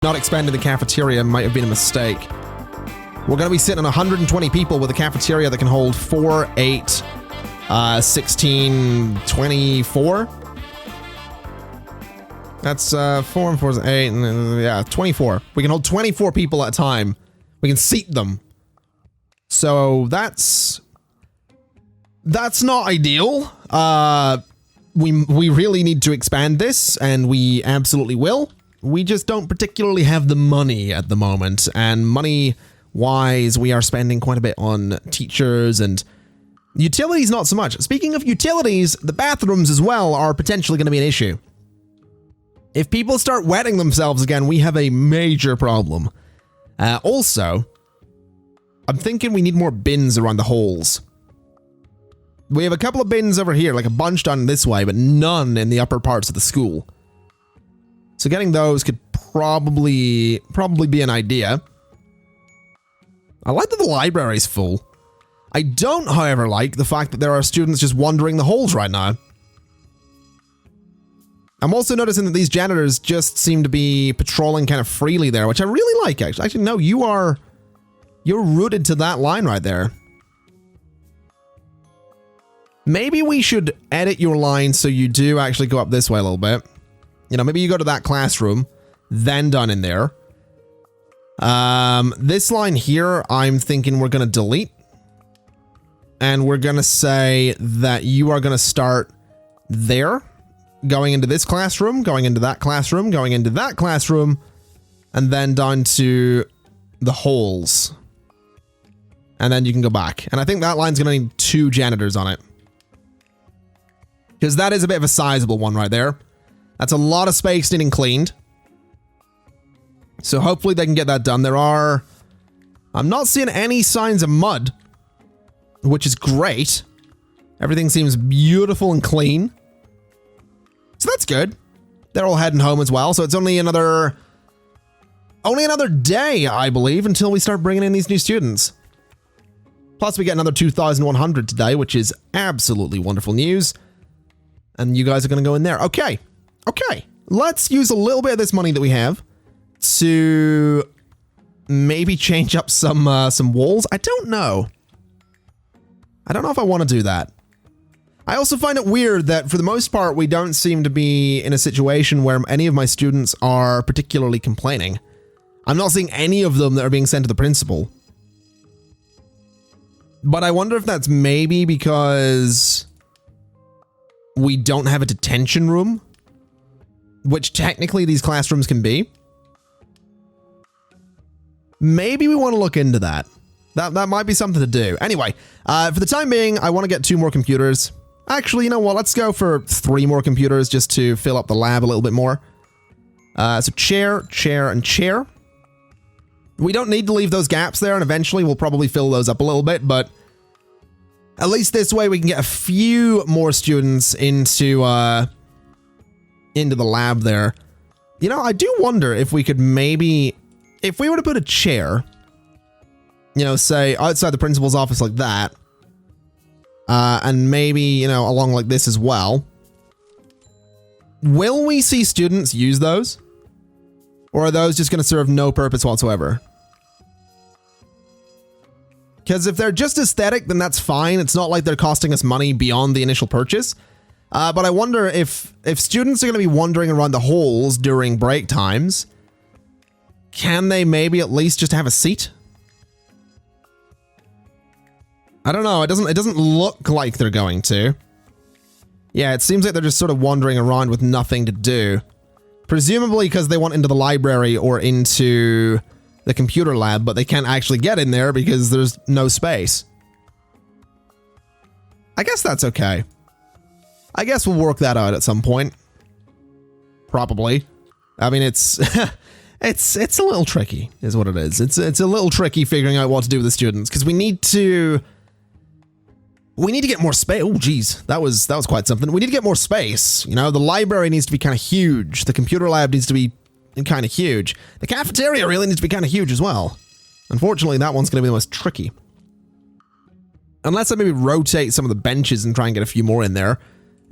Not expanding the cafeteria might have been a mistake. We're going to be sitting on 120 people with a cafeteria that can hold 4, 8, 16, 24. That's 4 and 4 is 8, and yeah, 24. We can hold 24 people at a time. We can seat them. So that's not ideal. We really need to expand this, and we absolutely will. We just don't particularly have the money at the moment, and money-wise, we are spending quite a bit on teachers and utilities, not so much. Speaking of utilities, the bathrooms as well are potentially going to be an issue. If people start wetting themselves again, we have a major problem. Also, I'm thinking we need more bins around the holes. We have a couple of bins over here, like a bunch done this way, but none in the upper parts of the school. So getting those could probably be an idea. I like that the library's full. I don't, however, like the fact that there are students just wandering the halls right now. I'm also noticing that these janitors just seem to be patrolling kind of freely there, which I really like, actually. Actually, no, you're rooted to that line right there. Maybe we should edit your line so you do actually go up this way a little bit. You know, maybe you go to that classroom, then down in there. This line here, I'm thinking we're going to delete. And we're going to say that you are going to start there, going into this classroom, going into that classroom, going into that classroom, and then down to the holes. And then you can go back. And I think that line's going to need 2 janitors on it. Because that is a bit of a sizable one right there. That's a lot of space needing cleaned. So hopefully they can get that done. I'm not seeing any signs of mud, which is great. Everything seems beautiful and clean. So that's good. They're all heading home as well. So it's only another day, I believe, until we start bringing in these new students. Plus we get another 2,100 today, which is absolutely wonderful news. And you guys are going to go in there. Okay. Okay, let's use a little bit of this money that we have to maybe change up some walls. I don't know. I don't know if I want to do that. I also find it weird that for the most part, we don't seem to be in a situation where any of my students are particularly complaining. I'm not seeing any of them that are being sent to the principal. But I wonder if that's maybe because we don't have a detention room. Which technically these classrooms can be. Maybe we want to look into that. That might be something to do. Anyway, for the time being, I want to get 2 more computers. Actually, you know what? Let's go for 3 more computers just to fill up the lab a little bit more. So chair, chair, and chair. We don't need to leave those gaps there, and eventually we'll probably fill those up a little bit, but at least this way we can get a few more students into the lab there. You know, I do wonder if we could maybe, if we were to put a chair, you know, say outside the principal's office like that, and maybe, you know, along like this as well. Will we see students use those? Or are those just going to serve no purpose whatsoever? Because if they're just aesthetic, then that's fine. It's not like they're costing us money beyond the initial purchase. But I wonder if students are going to be wandering around the halls during break times, can they maybe at least just have a seat? I don't know. It doesn't look like they're going to. Yeah, it seems like they're just sort of wandering around with nothing to do. Presumably because they want into the library or into the computer lab, but they can't actually get in there because there's no space. I guess that's okay. I guess we'll work that out at some point. Probably. I mean, it's it's a little tricky, is what it is. It's a little tricky figuring out what to do with the students because we need to get more space. Oh, geez, that was quite something. We need to get more space. You know, the library needs to be kind of huge. The computer lab needs to be kind of huge. The cafeteria really needs to be kind of huge as well. Unfortunately, that one's going to be the most tricky. Unless I maybe rotate some of the benches and try and get a few more in there.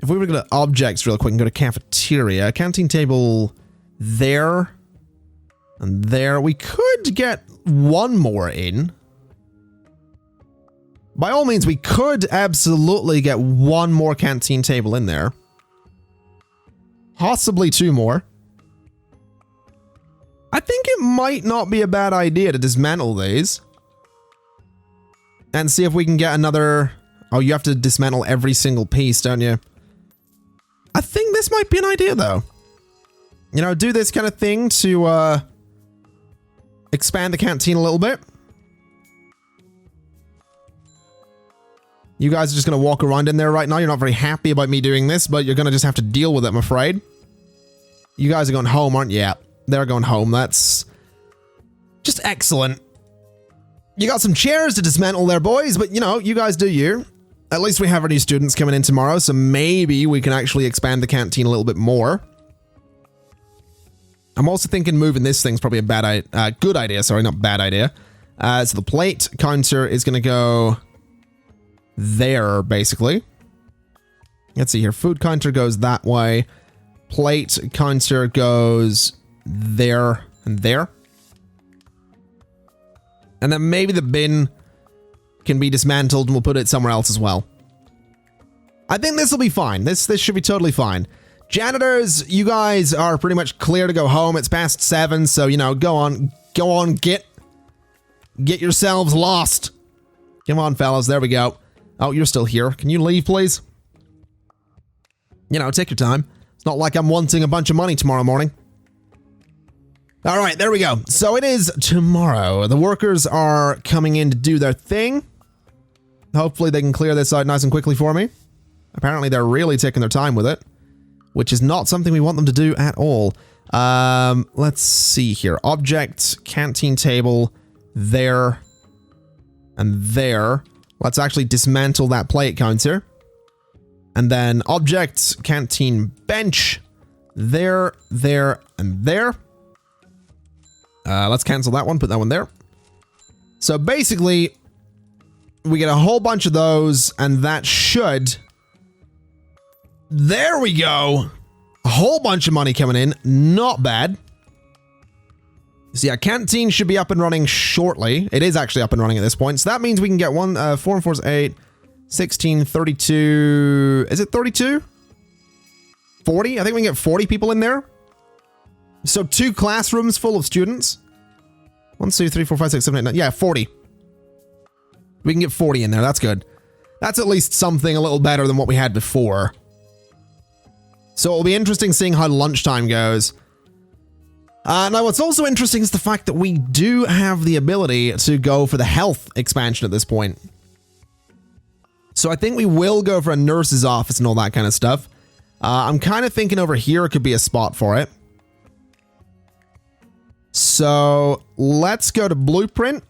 If we were to go to objects real quick and go to cafeteria, canteen table there. And there, we could get one more in. By all means, we could absolutely get one more canteen table in there. Possibly two more. I think it might not be a bad idea to dismantle these. And see if we can get another... Oh, you have to dismantle every single piece, don't you? I think this might be an idea, though. You know, do this kind of thing to expand the canteen a little bit. You guys are just going to walk around in there right now. You're not very happy about me doing this, but you're going to just have to deal with it, I'm afraid. You guys are going home, aren't you? Yeah, they're going home. That's just excellent. You got some chairs to dismantle there, boys, but, you know, you guys do you. At least we have our new students coming in tomorrow, so maybe we can actually expand the canteen a little bit more. I'm also thinking moving this thing's probably a good idea. Sorry, not bad idea. So the plate counter is going to go there, basically. Let's see here. Food counter goes that way. Plate counter goes there and there. And then maybe the bin can be dismantled and we'll put it somewhere else as well. I think this will be fine. This should be totally fine. Janitors, you guys are pretty much clear to go home. It's past 7, so, you know, go on, get yourselves lost. Come on, fellas, there we go. Oh, you're still here. Can you leave, please? You know, take your time. It's not like I'm wanting a bunch of money tomorrow morning. All right, there we go. So it is tomorrow. The workers are coming in to do their thing. Hopefully they can clear this out nice and quickly for me. Apparently they're really taking their time with it, which is not something we want them to do at all. Let's see here. Object, canteen table, there, and there. Let's actually dismantle that plate counter. And then object, canteen bench, there, there, and there. Let's cancel that one, put that one there. So basically, we get a whole bunch of those, and that should... There we go! A whole bunch of money coming in. Not bad. So yeah, canteen should be up and running shortly. It is actually up and running at this point. So that means we can get 4 and 4 is 8, 16, 32... Is it 32? 40? I think we can get 40 people in there. So 2 classrooms full of students. 1, 2, 3, 4, 5, 6, 7, 8, 9. Yeah, 40. We can get 40 in there. That's good. That's at least something a little better than what we had before. So it'll be interesting seeing how lunchtime goes. Now, what's also interesting is the fact that we do have the ability to go for the health expansion at this point. So I think we will go for a nurse's office and all that kind of stuff. I'm kind of thinking over here could be a spot for it. So let's go to blueprint.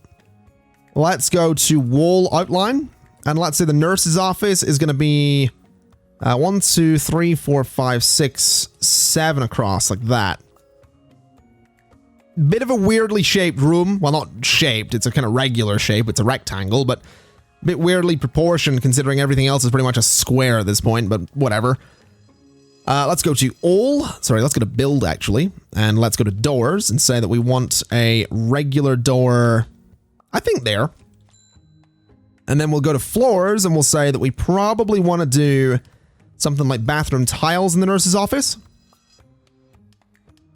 Let's go to wall outline. And let's say the nurse's office is going to be 1, 2, 3, 4, 5, 6, 7 across like that. Bit of a weirdly shaped room. Well, not shaped. It's a kind of regular shape. It's a rectangle, but a bit weirdly proportioned considering everything else is pretty much a square at this point, but whatever. Let's go to let's go to build actually. And let's go to doors and say that we want a regular door, I think there. And then we'll go to floors and we'll say that we probably want to do something like bathroom tiles in the nurse's office.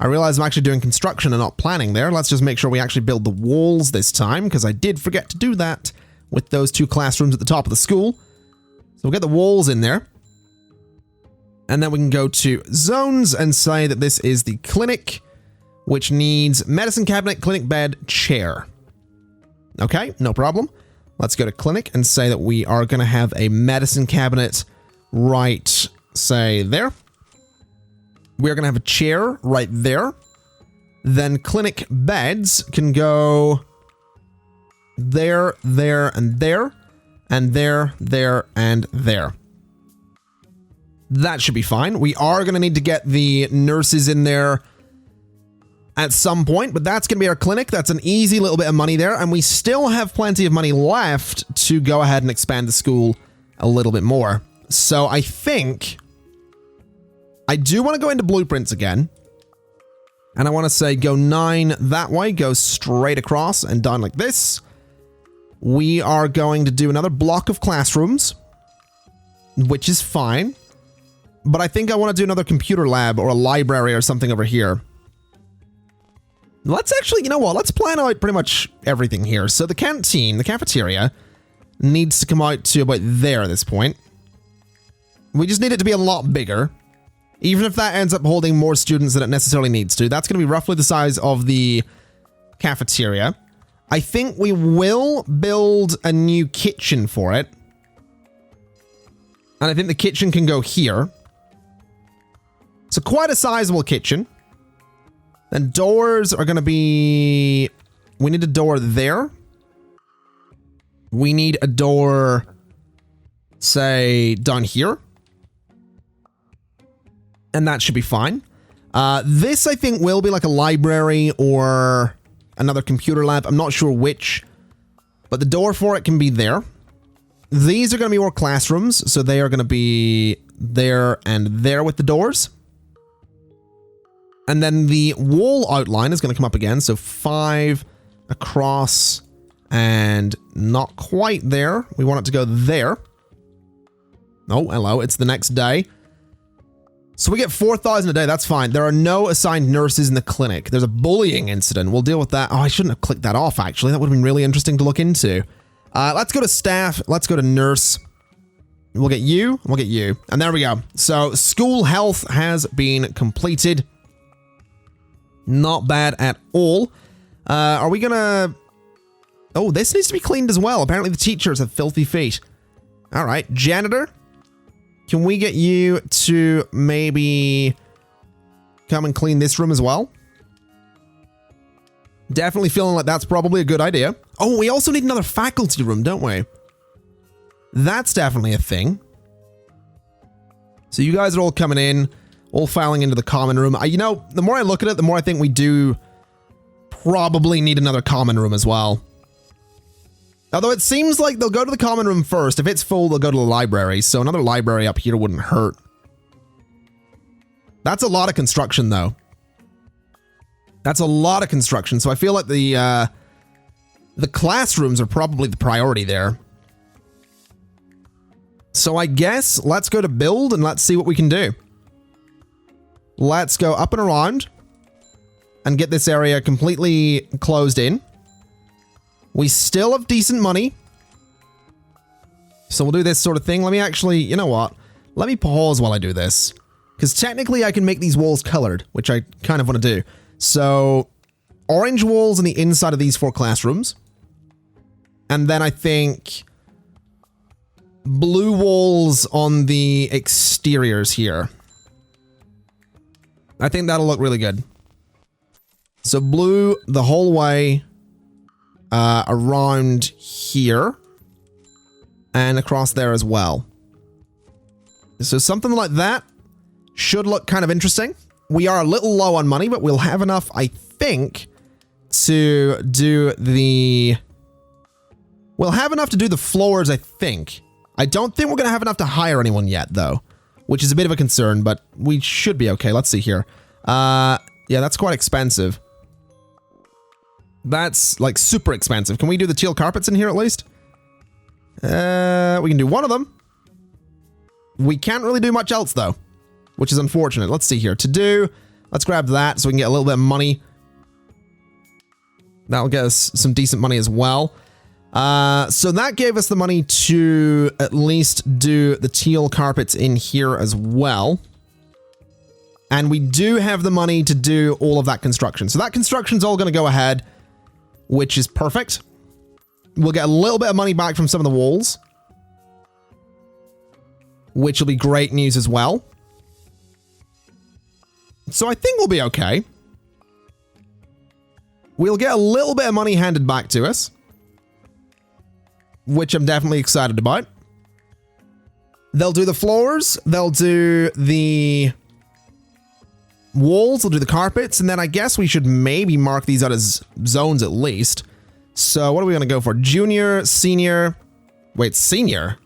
I realize I'm actually doing construction and not planning there. Let's just make sure we actually build the walls this time, because I did forget to do that with those 2 classrooms at the top of the school. So we'll get the walls in there. And then we can go to zones and say that this is the clinic, which needs medicine cabinet, clinic bed, chair. Okay, no problem. Let's go to clinic and say that we are going to have a medicine cabinet right, say, there. We're going to have a chair right there. Then clinic beds can go there, there, and there. And there, there, and there. That should be fine. We are going to need to get the nurses in there at some point, but that's going to be our clinic. That's an easy little bit of money there. And we still have plenty of money left to go ahead and expand the school a little bit more. So I think I do want to go into blueprints again. And I want to say go 9 that way, go straight across and down like this. We are going to do another block of classrooms, which is fine. But I think I want to do another computer lab or a library or something over here. Let's actually, you know what? Let's plan out pretty much everything here. So the canteen, the cafeteria, needs to come out to about there at this point. We just need it to be a lot bigger. Even if that ends up holding more students than it necessarily needs to. That's going to be roughly the size of the cafeteria. I think we will build a new kitchen for it. And I think the kitchen can go here. So quite a sizable kitchen. Then doors are going to be... We need a door there. We need a door, say, down here. And that should be fine. This, I think, will be like a library or another computer lab. I'm not sure which. But the door for it can be there. These are going to be more classrooms. So they are going to be there and there with the doors. And then the wall outline is going to come up again. So 5 across and not quite there. We want it to go there. Oh, hello. It's the next day. So we get 4,000 a day. That's fine. There are no assigned nurses in the clinic. There's a bullying incident. We'll deal with that. Oh, I shouldn't have clicked that off, actually. That would have been really interesting to look into. Let's go to staff. Let's go to nurse. We'll get you. We'll get you. And there we go. So school health has been completed. Not bad at all. Are we gonna... Oh, this needs to be cleaned as well. Apparently the teachers have filthy feet. All right. Janitor. Can we get you to maybe come and clean this room as well? Definitely feeling like that's probably a good idea. Oh, we also need another faculty room, don't we? That's definitely a thing. So you guys are all coming in, all filing into the common room. You know, the more I look at it, the more I think we do probably need another common room as well. Although it seems like they'll go to the common room first. If it's full, they'll go to the library. So another library up here wouldn't hurt. That's a lot of construction, though. That's a lot of construction. So I feel like the classrooms are probably the priority there. So I guess let's go to build and let's see what we can do. Let's go up and around and get this area completely closed in. We still have decent money. So we'll do this sort of thing. Let me actually, you know what? Let me pause while I do this. Because technically I can make these walls colored, which I kind of want to do. So orange walls on the inside of these 4 classrooms. And then I think blue walls on the exteriors here. I think that'll look really good. So blue the whole way around here and across there as well. So something like that should look kind of interesting. We are a little low on money, but we'll have enough, I think, to do the... We'll have enough to do the floors, I think. I don't think we're going to have enough to hire anyone yet, though, which is a bit of a concern, but we should be okay. Let's see here. Yeah, that's quite expensive. That's, like, super expensive. Can we do the teal carpets in here, at least? We can do one of them. We can't really do much else, though, which is unfortunate. Let's see here. To do, let's grab that so we can get a little bit of money. That'll get us some decent money as well. So that gave us the money to at least do the teal carpets in here as well. And we do have the money to do all of that construction. So that construction's all going to go ahead, which is perfect. We'll get a little bit of money back from some of the walls, which will be great news as well. So I think we'll be okay. We'll get a little bit of money handed back to us, which I'm definitely excited about. They'll do the floors, they'll do the walls, they'll do the carpets, and then I guess we should maybe mark these out as zones at least. So what are we going to go for? Junior, senior. Wait, senior?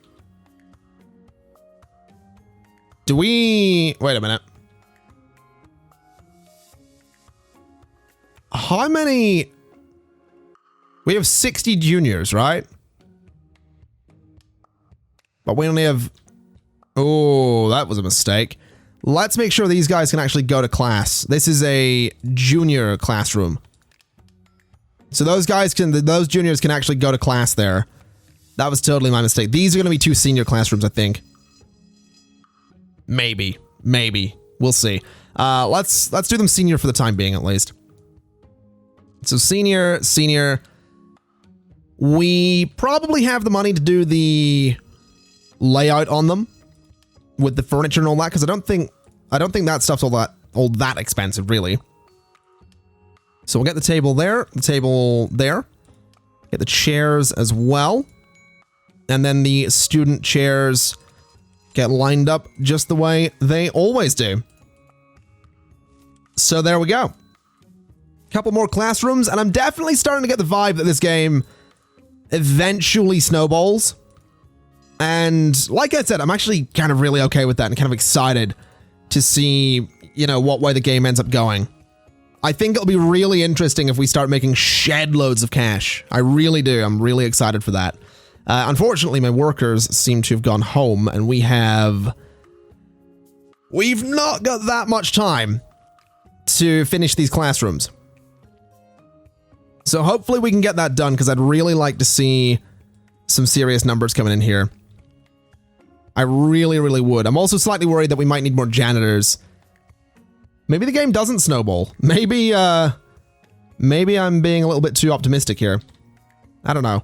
Do we... Wait a minute. how many? We have 60 juniors, right? But we only have... Oh, that was a mistake. Let's make sure these guys can actually go to class. This is a junior classroom. So those juniors can actually go to class there. That was totally my mistake. These are going to be 2 senior classrooms, I think. Maybe. We'll see. Let's do them senior for the time being, at least. So senior. We probably have the money to do the layout on them with the furniture and all that, because I don't think that stuff's all that expensive, really. So we'll get the table there, the table there. Get the chairs as well. And then the student chairs get lined up just the way they always do. So there we go. Couple more classrooms, and I'm definitely starting to get the vibe that this game eventually snowballs. And like I said, I'm actually kind of really okay with that and kind of excited to see, you know, what way the game ends up going. I think it'll be really interesting if we start making shed loads of cash. I really do. I'm really excited for that. Unfortunately, my workers seem to have gone home, and we've not got that much time to finish these classrooms. So hopefully we can get that done, because I'd really like to see some serious numbers coming in here. I really, really would. I'm also slightly worried that we might need more janitors. Maybe the game doesn't snowball. Maybe I'm being a little bit too optimistic here. I don't know.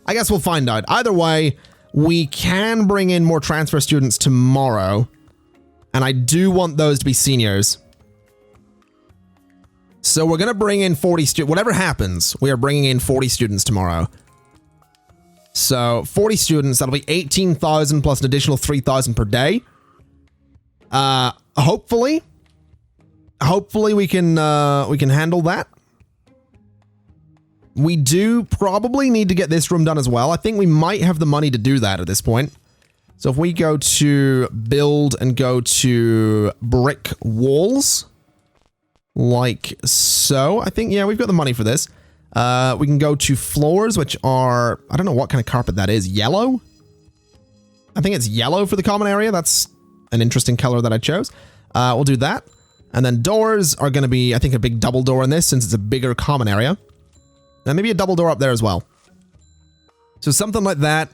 I guess we'll find out. Either way, we can bring in more transfer students tomorrow, and I do want those to be seniors. So we're going to bring in 40 students. Whatever happens, we are bringing in 40 students tomorrow. So 40 students, that'll be 18,000 plus an additional 3,000 per day. Hopefully we can handle that. We do probably need to get this room done as well. I think we might have the money to do that at this point. So if we go to build and go to brick walls, like so, I think, yeah, we've got the money for this. We can go to floors, which are, I don't know what kind of carpet that is. Yellow? I think it's yellow for the common area. That's an interesting color that I chose. We'll do that. And then doors are going to be, I think, a big double door in this, since it's a bigger common area. And maybe a double door up there as well. So something like that.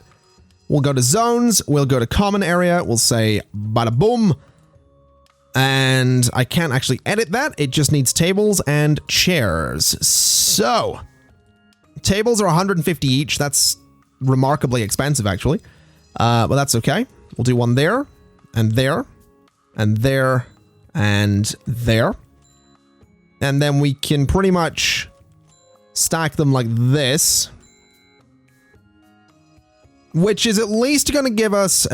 We'll go to zones. We'll go to common area. We'll say bada boom. And I can't actually edit that. It just needs tables and chairs. So tables are 150 each. That's remarkably expensive, actually. But that's okay. We'll do one there and there and there and there. And then we can pretty much stack them like this, which is at least going to give us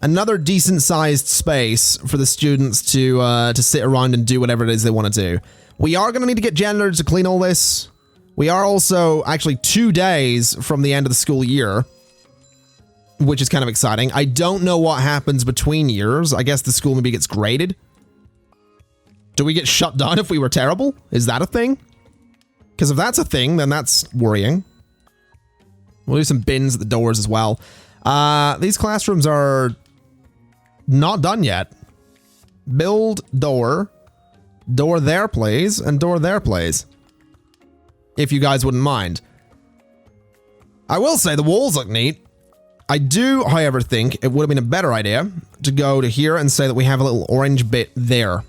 another decent sized space for the students to sit around and do whatever it is they want to do. We are going to need to get janitors to clean all this. We are also actually 2 days from the end of the school year, which is kind of exciting. I don't know what happens between years. I guess the school maybe gets graded. Do we get shut down if we were terrible? Is that a thing? Because if that's a thing, then that's worrying. We'll do some bins at the doors as well. These classrooms are not done yet. Build door. Door there, please. And door there, please. If you guys wouldn't mind. I will say the walls look neat. I do, however, think it would have been a better idea to go to here and say that we have a little orange bit there.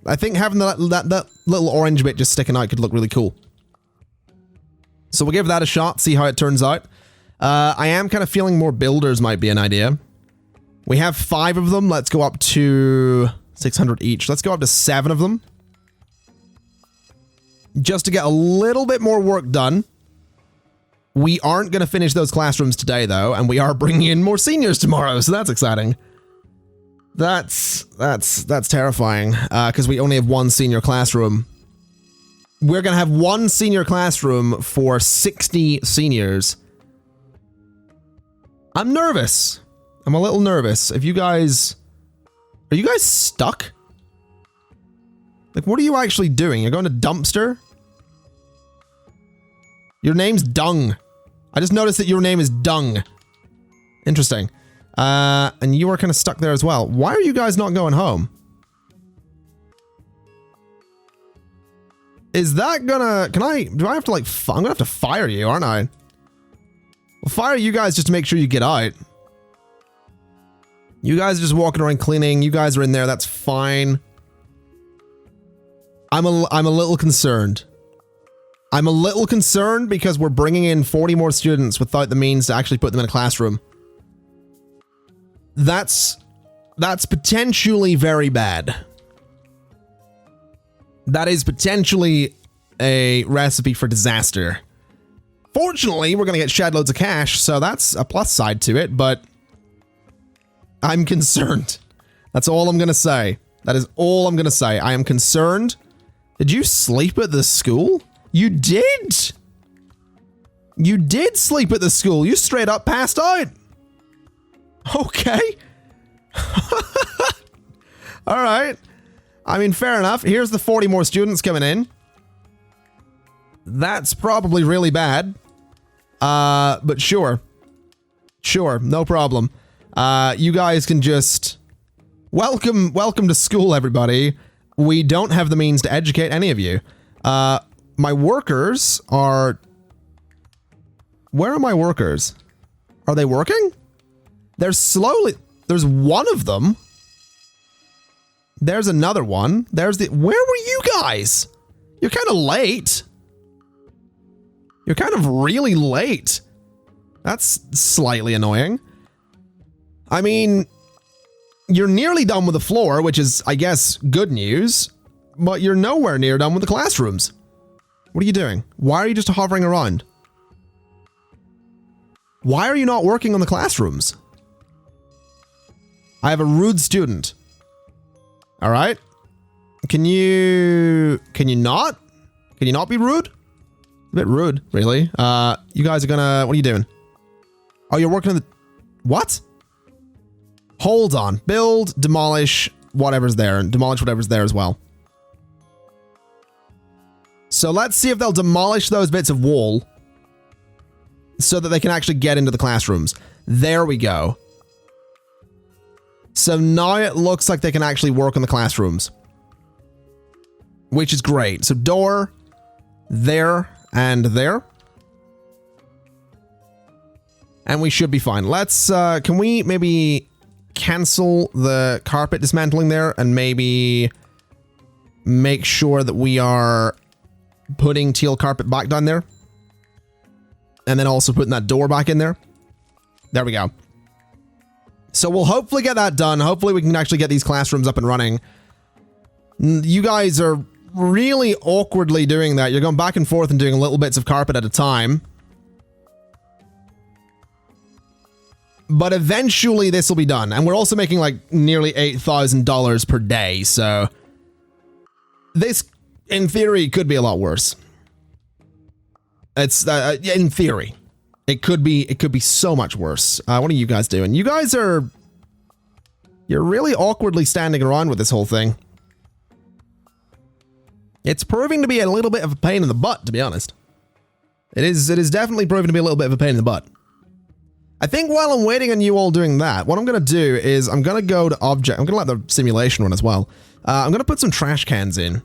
I think having that little orange bit just sticking out could look really cool. So we'll give that a shot, see how it turns out. I am kind of feeling more builders might be an idea. We have 5 of them. Let's go up to 600 each. Let's go up to 7 of them. Just to get a little bit more work done. We aren't going to finish those classrooms today, though, and we are bringing in more seniors tomorrow, so that's exciting. That's terrifying, because we only have 1 senior classroom. We're going to have 1 senior classroom for 60 seniors. I'm nervous. I'm a little nervous. If you guys... Are you guys stuck? Like, what are you actually doing? You're going to dumpster? Your name's Dung. I just noticed that your name is Dung. Interesting. And you are kind of stuck there as well. Why are you guys not going home? Is that gonna... do I have to, like... I'm gonna have to fire you, aren't I? We'll fire you guys just to make sure you get out. You guys are just walking around cleaning. You guys are in there. That's fine. I'm a little concerned. I'm a little concerned because we're bringing in 40 more students without the means to actually put them in a classroom. That's potentially very bad. That is potentially a recipe for disaster. Fortunately, we're going to get shed loads of cash, so that's a plus side to it, but I'm concerned. That's all I'm going to say. That is all I'm going to say. I am concerned. Did you sleep at the school? You did? You did sleep at the school. You straight up passed out. Okay. All right. I mean, fair enough. Here's the 40 more students coming in. That's probably really bad. But sure. Sure, no problem. You guys can just... Welcome to school, everybody. We don't have the means to educate any of you. My workers are... Where are my workers? Are they working? They're slowly... There's one of them. There's another one. There's the... Where were you guys? You're kind of late. You're kind of really late. That's slightly annoying. I mean, you're nearly done with the floor, which is, I guess, good news. But you're nowhere near done with the classrooms. What are you doing? Why are you just hovering around? Why are you not working on the classrooms? I have a rude student. All right. Can you not? Can you not be rude? A bit rude, really. You guys are gonna... What are you doing? Oh, you're working on the... What? Hold on. Build, demolish, whatever's there, and demolish whatever's there as well. So let's see if they'll demolish those bits of wall so that they can actually get into the classrooms. There we go. So now it looks like they can actually work on the classrooms, which is great. So door, there, and there. And we should be fine. Let's, can we maybe cancel the carpet dismantling there and maybe make sure that we are putting teal carpet back down there? And then also putting that door back in there. There we go. So we'll hopefully get that done. Hopefully we can actually get these classrooms up and running. You guys are really awkwardly doing that. You're going back and forth and doing little bits of carpet at a time. But eventually this will be done. And we're also making like nearly $8,000 per day. So this, in theory, could be a lot worse. It's in theory. It could be so much worse. What are you guys doing? You guys are... You're really awkwardly standing around with this whole thing. It's proving to be a little bit of a pain in the butt, to be honest. It is definitely proving to be a little bit of a pain in the butt. I think while I'm waiting on you all doing that, what I'm going to do is I'm going to go to object. I'm going to let the simulation run as well. I'm going to put some trash cans in.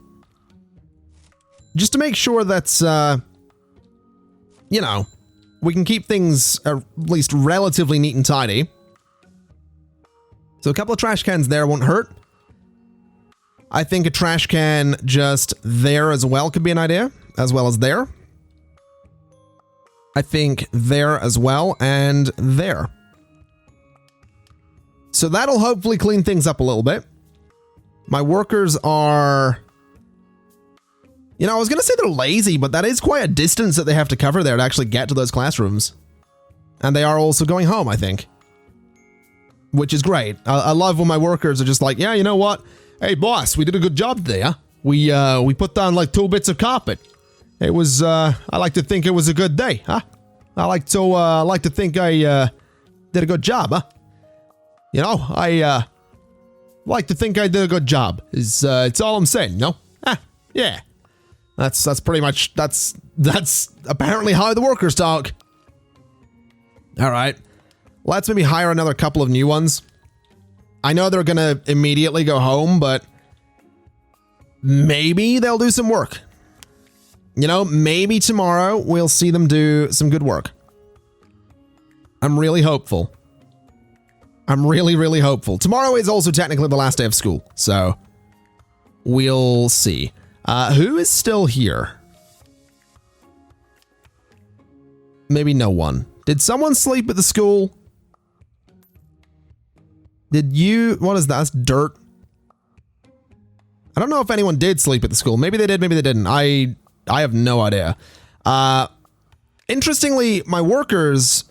Just to make sure that, you know, we can keep things at least relatively neat and tidy. So a couple of trash cans there won't hurt. I think a trash can just there as well could be an idea, as well as there. I think there as well, and there. So that'll hopefully clean things up a little bit. My workers are... You know, I was going to say they're lazy, but that is quite a distance that they have to cover there to actually get to those classrooms. And they are also going home, I think. Which is great. I love when my workers are just like, yeah, you know what? Hey, boss, we did a good job there. We put down like 2 bits of carpet. It was, I like to think it was a good day, huh? I like to think I, did a good job, huh? You know, I like to think I did a good job. It's all I'm saying, you know? Yeah. That's pretty much, that's apparently how the workers talk. All right. Let's maybe hire another couple of new ones. I know they're going to immediately go home, but maybe they'll do some work. You know, maybe tomorrow we'll see them do some good work. I'm really hopeful. I'm really, really hopeful. Tomorrow is also technically the last day of school, so we'll see. Who is still here? Maybe no one. Did someone sleep at the school? Did you? What is that? That's dirt. I don't know if anyone did sleep at the school. Maybe they did, maybe they didn't. I have no idea. Interestingly, my workers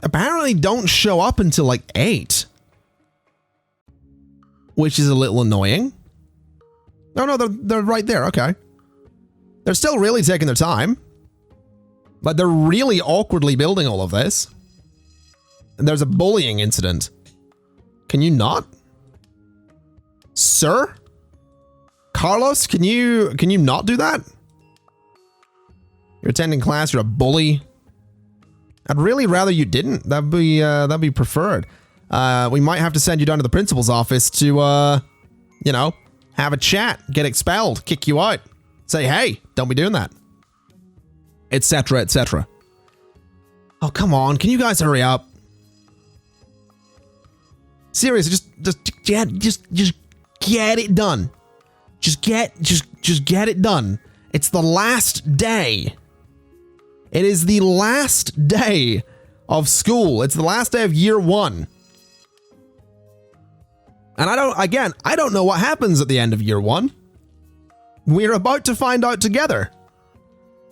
apparently don't show up until like 8. Which is a little annoying. No, they're right there. Okay. They're still really taking their time. But they're really awkwardly building all of this. And there's a bullying incident. Can you not? Sir? Carlos, can you not do that? You're attending class, you're a bully. I'd really rather you didn't. That'd be preferred. We might have to send you down to the principal's office to you know, have a chat, get expelled, kick you out. Say, "Hey, don't be doing that." Etc., etc. Oh, come on. Can you guys hurry up? Seriously, just get it done. Just get it done. It's the last day. It is the last day of school. It's the last day of year 1. And I don't know what happens at the end of year 1. We're about to find out together,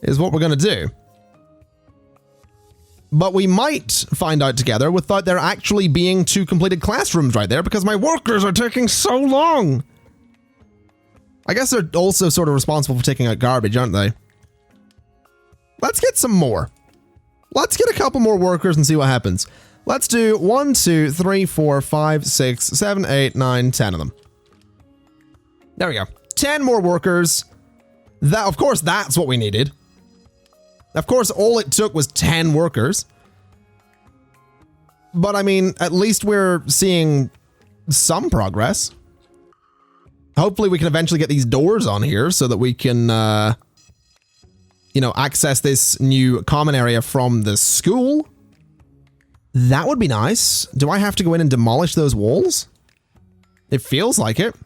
is what we're going to do. But we might find out together without there actually being 2 completed classrooms right there, because my workers are taking so long. I guess they're also sort of responsible for taking out garbage, aren't they? Let's get some more. Let's get a couple more workers and see what happens. Let's do 1, 2, 3, 4, 5, 6, 7, 8, 9, 10 of them. There we go. 10 more workers. That, of course, that's what we needed. Of course, all it took was 10 workers. But I mean, at least we're seeing some progress. Hopefully we can eventually get these doors on here so that we can, you know, access this new common area from the school. That would be nice. Do I have to go in and demolish those walls? It feels like it.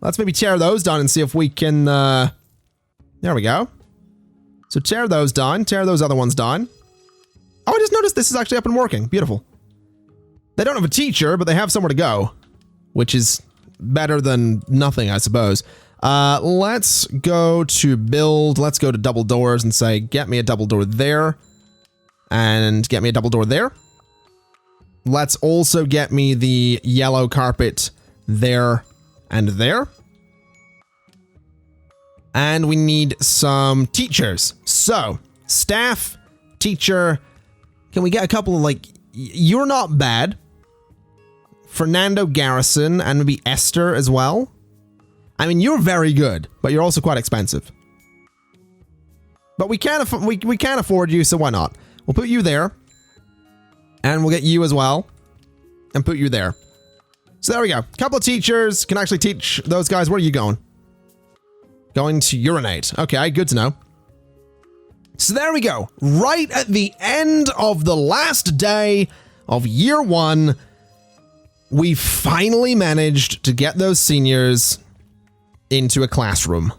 Let's maybe tear those down and see if we can, there we go. So tear those down, tear those other ones down. Oh, I just noticed this is actually up and working. Beautiful. They don't have a teacher, but they have somewhere to go, which is better than nothing, I suppose. Let's go to build. Let's go to double doors and say, get me a double door there and get me a double door there. Let's also get me the yellow carpet there and there. And we need some teachers. So, staff, teacher. Can we get a couple of, like, you're not bad. Fernando Garrison and maybe Esther as well. I mean, you're very good, but you're also quite expensive. But we can't afford you, so why not? We'll put you there. And we'll get you as well. And put you there. So there we go. A couple of teachers can actually teach those guys. Where are you going? Going to urinate. Okay, good to know. So there we go. Right at the end of the last day of year 1, we finally managed to get those seniors into a classroom.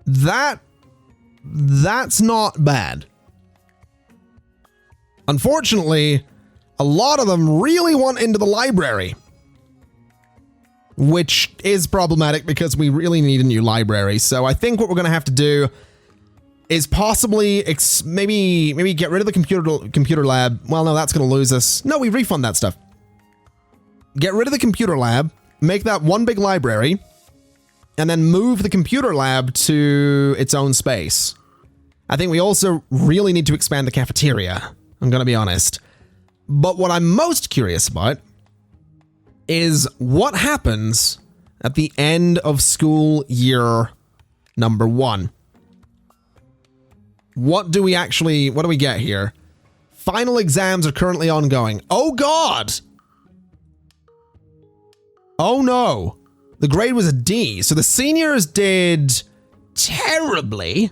That's not bad. Unfortunately, a lot of them really want into the library, which is problematic because we really need a new library. So I think what we're going to have to do is possibly maybe get rid of the computer lab. Well, no, that's going to lose us. No, we refund that stuff. Get rid of the computer lab, make that one big library, and then move the computer lab to its own space. I think we also really need to expand the cafeteria. I'm going to be honest. But what I'm most curious about is what happens at the end of school year number 1. What do we get here? Final exams are currently ongoing. Oh God! Oh no. The grade was a D. So the seniors did terribly,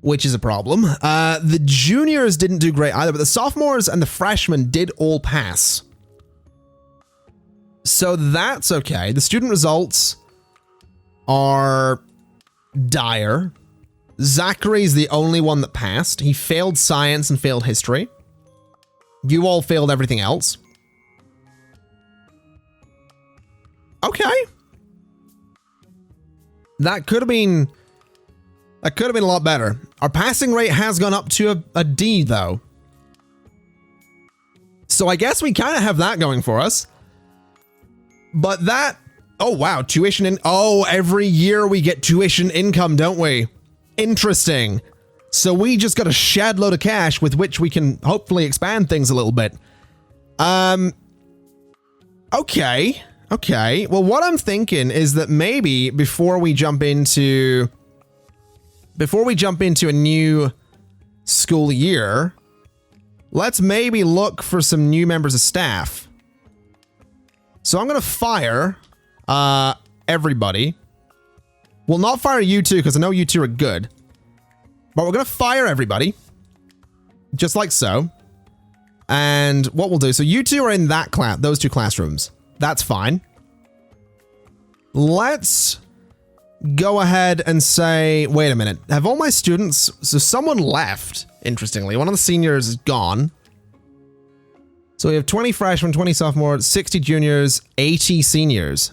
which is a problem. The juniors didn't do great either, but the sophomores and the freshmen did all pass. So that's okay. The student results are dire. Zachary's the only one that passed. He failed science and failed history. You all failed everything else. Okay. That could have been a lot better. Our passing rate has gone up to a D though. So I guess we kind of have that going for us. But that, oh wow, every year we get tuition income, don't we? Interesting. So we just got a shed load of cash with which we can hopefully expand things a little bit. Okay. Well, what I'm thinking is that maybe before we jump into a new school year, let's maybe look for some new members of staff. So I'm going to fire everybody. We'll not fire you two because I know you two are good. But we're going to fire everybody. Just like so. And what we'll do, so you two are in those 2 classrooms. That's fine. Let's go ahead and say, wait a minute. Have all my students, so someone left, interestingly. One of the seniors is gone. So we have 20 freshmen, 20 sophomores, 60 juniors, 80 seniors.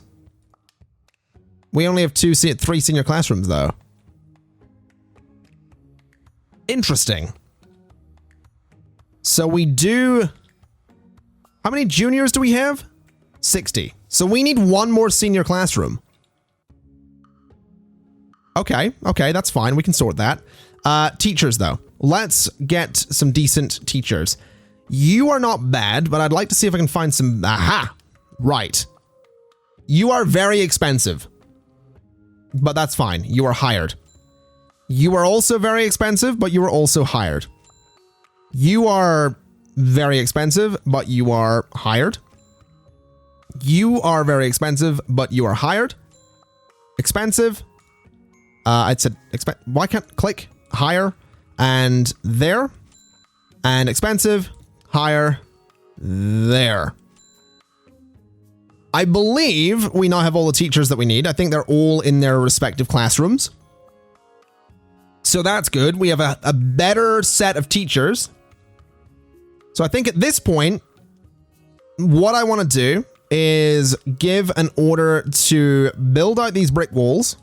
We only have 3 senior classrooms, though. Interesting. So we do... How many juniors do we have? 60. So we need 1 more senior classroom. Okay, that's fine. We can sort that. Teachers, though. Let's get some decent teachers. You are not bad, but I'd like to see if I can find some... Aha! Right. You are very expensive. But that's fine. You are hired. You are also very expensive, but you are also hired. You are very expensive, but you are hired. You are very expensive, but you are hired. Expensive. I said why can't click hire and there and expensive hire there. I believe we now have all the teachers that we need. I think they're all in their respective classrooms. So that's good. We have a better set of teachers. So I think at this point, what I want to do is give an order to build out these brick walls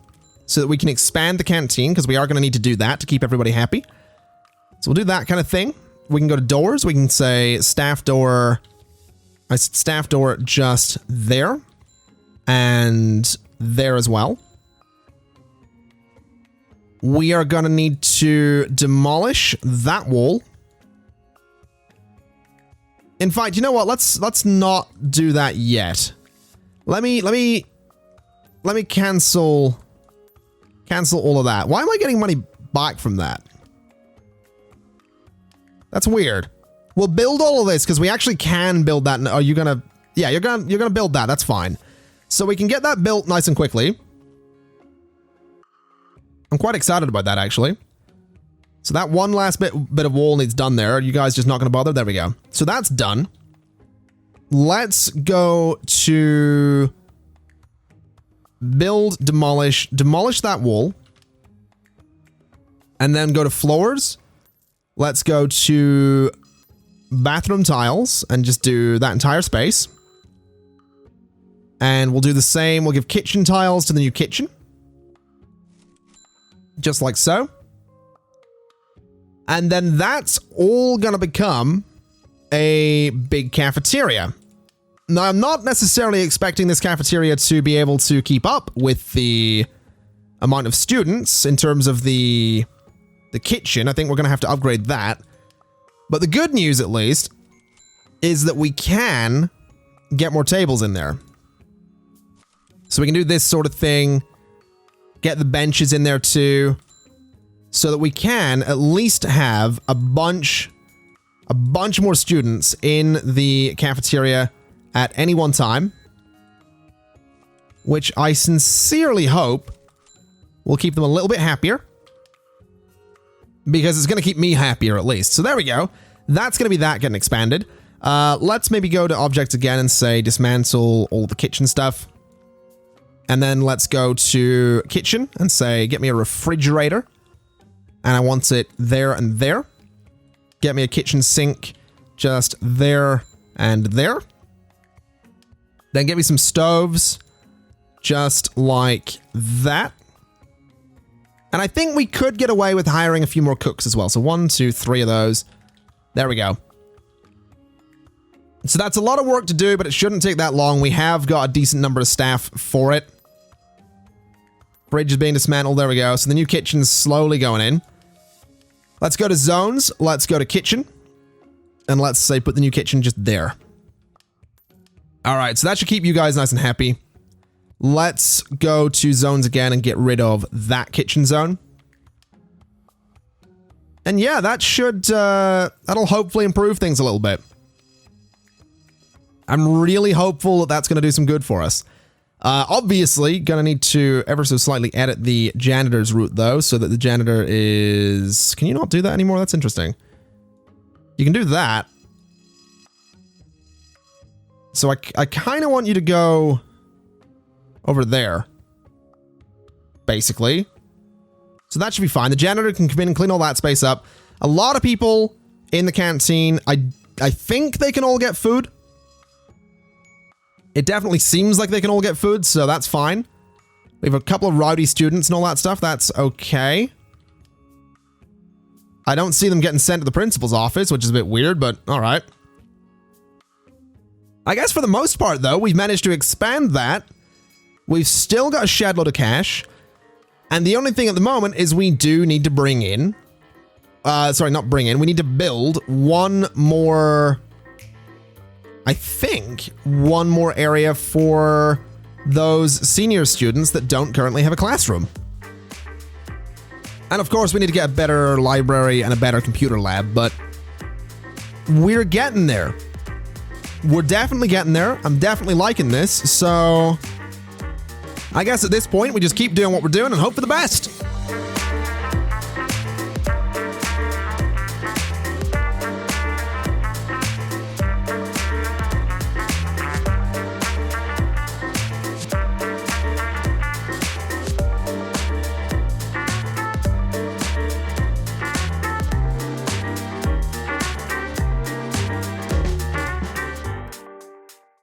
so that we can expand the canteen, because we are going to need to do that to keep everybody happy. So we'll do that kind of thing. We can go to doors. We can say staff door just there and there as well. We are going to need to demolish that wall. In fact, you know what? Let's not do that yet. Let me cancel all of that. Why am I getting money back from that? That's weird. We'll build all of this because we actually can build that. Are you gonna? Yeah, you're gonna build that. That's fine. So we can get that built nice and quickly. I'm quite excited about that, actually. So that one last bit of wall needs done there. Are you guys just not going to bother? There we go. So that's done. Let's go to build, demolish that wall. And then go to floors. Let's go to bathroom tiles and just do that entire space. And we'll do the same. We'll give kitchen tiles to the new kitchen. Just like so. And then that's all going to become a big cafeteria. Now, I'm not necessarily expecting this cafeteria to be able to keep up with the amount of students in terms of the kitchen. I think we're going to have to upgrade that. But the good news, at least, is that we can get more tables in there. So we can do this sort of thing. Get the benches in there too. So that we can at least have a bunch more students in the cafeteria at any one time. Which I sincerely hope will keep them a little bit happier. Because it's going to keep me happier at least. So there we go. That's going to be that getting expanded. Let's maybe go to objects again and say dismantle all the kitchen stuff. And then let's go to kitchen and say get me a refrigerator. And I want it there and there. Get me a kitchen sink just there and there. Then get me some stoves just like that. And I think we could get away with hiring a few more cooks as well. So 1, 2, 3 of those. There we go. So that's a lot of work to do, but it shouldn't take that long. We have got a decent number of staff for it. Fridge is being dismantled. There we go. So the new kitchen's slowly going in. Let's go to zones. Let's go to kitchen. And let's say put the new kitchen just there. All right, so that should keep you guys nice and happy. Let's go to zones again and get rid of that kitchen zone. And yeah, that should, that'll hopefully improve things a little bit. I'm really hopeful that that's going to do some good for us. Obviously, gonna need to ever so slightly edit the janitor's route though, so that the janitor is... Can you not do that anymore? That's interesting. You can do that. So I kind of want you to go over there, basically. So that should be fine. The janitor can come in and clean all that space up. A lot of people in the canteen. I think they can all get food. It definitely seems like they can all get food, so that's fine. We have a couple of rowdy students and all that stuff. That's okay. I don't see them getting sent to the principal's office, which is a bit weird, but all right. I guess for the most part, though, we've managed to expand that. We've still got a shed load of cash. And the only thing at the moment is we do need to bring in... sorry, not bring in. We need to build one more... I think one more area for those senior students that don't currently have a classroom. And of course, we need to get a better library and a better computer lab, but we're getting there. We're definitely getting there. I'm definitely liking this, so I guess at this point, we just keep doing what we're doing and hope for the best.